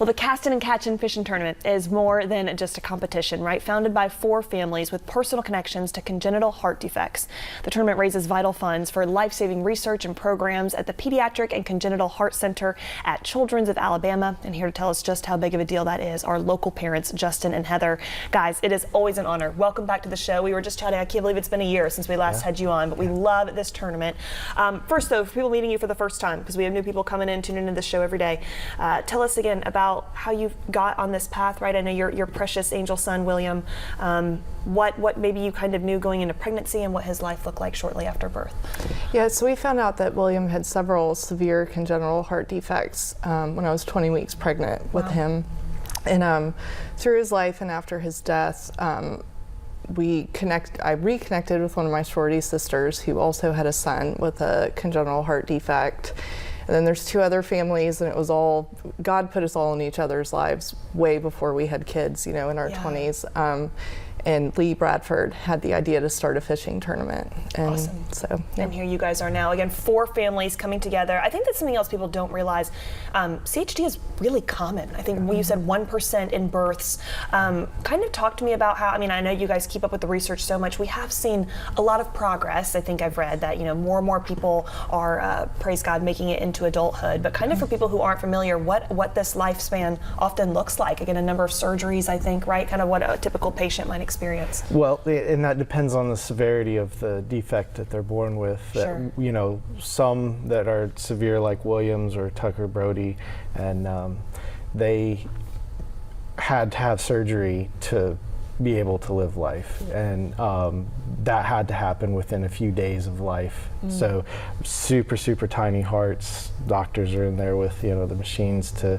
Well, the Castin and Catchin Fishing Tournament is more than just a competition, right? Founded by 4 families with personal connections to congenital heart defects. The tournament raises vital funds for life-saving research and programs at the Pediatric and Congenital Heart Center at Children's of Alabama. And here to tell us just how big of a deal that is, our local parents, Justin and Heather. Guys, it is always an honor. Welcome back to the show. We were just chatting. I can't believe it's been a year since we last had you on, but we love this tournament. First, though, for people meeting you for the first time, because we have new people coming in, tuning into the show every day, tell us again about how you got on this path, right? I know your precious angel son, William, what maybe you kind of knew going into pregnancy and what his life looked like shortly after birth. Yeah, so we found out that William had several severe congenital heart defects when I was 20 weeks pregnant with him. And through his life and after his death, I reconnected with one of my sorority sisters who also had a son with a congenital heart defect. And then there's 2 other families, and it was all, God put us all in each other's lives way before we had kids, you know, in our 20s. And Lee Bradford had the idea to start a fishing tournament. And awesome. So, and here you guys are now. Again, 4 families coming together. I think that's something else people don't realize. CHD is really common. I think you said 1% in births. Kind of talk to me about how, I mean, I know you guys keep up with the research so much. We have seen a lot of progress. I think I've read that, you know, more and more people are, praise God, making it into adulthood. But kind of for people who aren't familiar, what this lifespan often looks like. Again, a number of surgeries, I think, right? Kind of what a typical patient might experience. Well, and that depends on the severity of the defect that they're born with. Sure. That, you know, some that are severe like Williams or Tucker Brody, and they had to have surgery to be able to live life, and that had to happen within a few days of life. So super tiny hearts. Doctors are in there with, you know, the machines to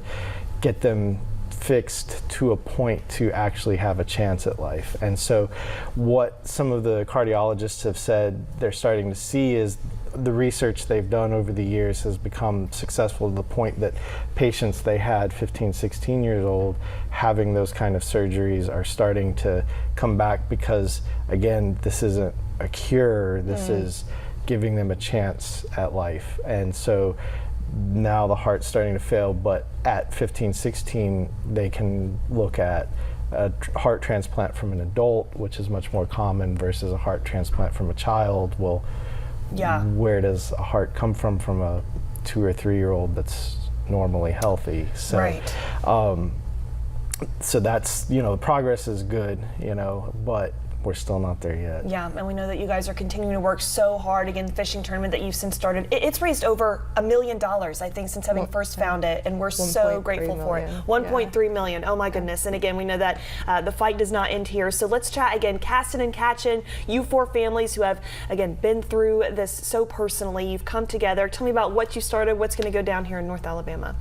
get them fixed to a point to actually have a chance at life. And so what some of the cardiologists have said they're starting to see is the research they've done over the years has become successful to the point that patients they had 15, 16 years old having those kind of surgeries are starting to come back, because again, this isn't a cure, this is giving them a chance at life. And so now the heart's starting to fail, but at 15, 16, they can look at a heart transplant from an adult, which is much more common, versus a heart transplant from a child. Well, where does a heart come from a 2 or 3 year old that's normally healthy? So, so that's, you know, the progress is good, you know, but we're still not there yet. Yeah, and we know that you guys are continuing to work so hard. Again, the fishing tournament that you've since started, it's raised over $1 million, I think, since having first found it, and we're so grateful for it. 1.3 million, oh my goodness. And again, we know that the fight does not end here. So let's chat again, Castin and Catchin, you 4 families who have, again, been through this so personally. You've come together. Tell me about what you started, what's going to go down here in North Alabama.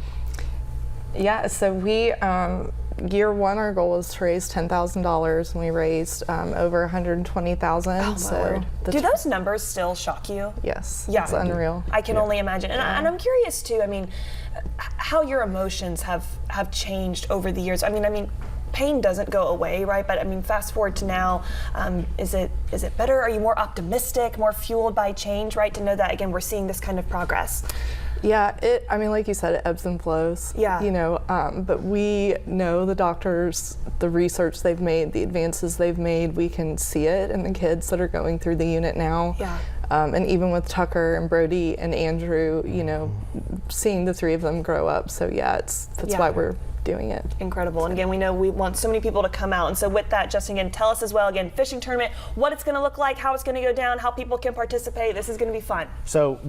Yeah, so we, year 1, our goal was to raise $10,000, and we raised over $120,000. Oh, my word. Do those numbers still shock you? Yes, yeah, it's unreal. I can only imagine. And, and I'm curious too, I mean, how your emotions have changed over the years. I mean, pain doesn't go away, right? But I mean, fast forward to now, is it better? Are you more optimistic, more fueled by change, right? To know that, again, we're seeing this kind of progress. Yeah, I mean, like you said, it ebbs and flows. Yeah. You know, but we know the doctors, the research they've made, the advances they've made, we can see it in the kids that are going through the unit now. Yeah. And even with Tucker and Brody and Andrew, you know, seeing the 3 of them grow up. So yeah, that's why we're doing it. Incredible. And again, we know we want so many people to come out. And so with that, Justin, again, tell us as well, again, fishing tournament, what it's going to look like, how it's going to go down, how people can participate. This is going to be fun. So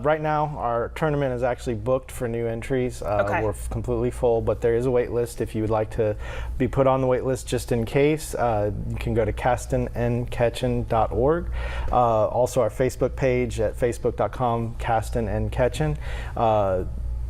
right now, our tournament is actually booked for new entries. We're completely full, but there is a wait list. If you would like to be put on the wait list just in case, you can go to castinandcatchin.org. Also our Facebook page at facebook.com, Castin and Catchin.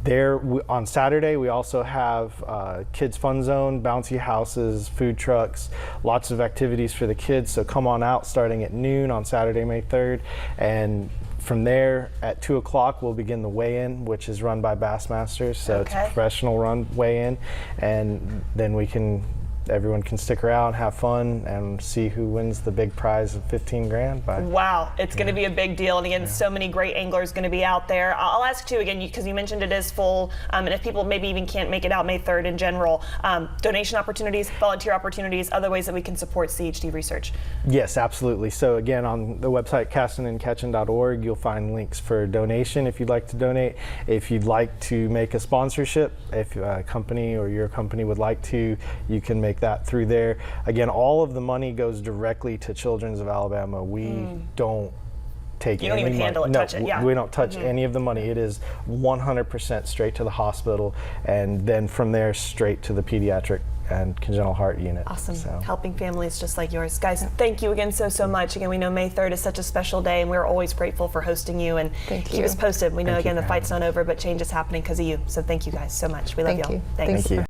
There on Saturday, we also have kids fun zone, bouncy houses, food trucks, lots of activities for the kids. So come on out starting at noon on Saturday, May 3rd. And from there at 2 o'clock, we'll begin the weigh-in, which is run by Bassmasters. So it's a professional run weigh-in. And then we can everyone can stick around, have fun, and see who wins the big prize of 15 grand. Wow, it's going to be a big deal. And again, so many great anglers going to be out there. I'll ask too again, because you mentioned it is full, and if people maybe even can't make it out May 3rd in general, donation opportunities, volunteer opportunities, other ways that we can support CHD research. Yes, absolutely. So again, on the website castinandcatchin.org, you'll find links for donation if you'd like to donate. If you'd like to make a sponsorship, if a company or your company would like to, you can make that through there. Again, all of the money goes directly to Children's of Alabama. We don't take You don't any even handle money. it, No, touch it, yeah. we don't touch any of the money. It is 100% straight to the hospital, and then from there straight to the pediatric and congenital heart unit. Awesome. So. Helping families just like yours. Guys, thank you again so much. Again, we know May 3rd is such a special day, and we're always grateful for hosting you, and keep us posted. We know, again, the fight's not over, but change is happening because of you. So thank you guys so much. We love y'all. You. Thanks. Thank you.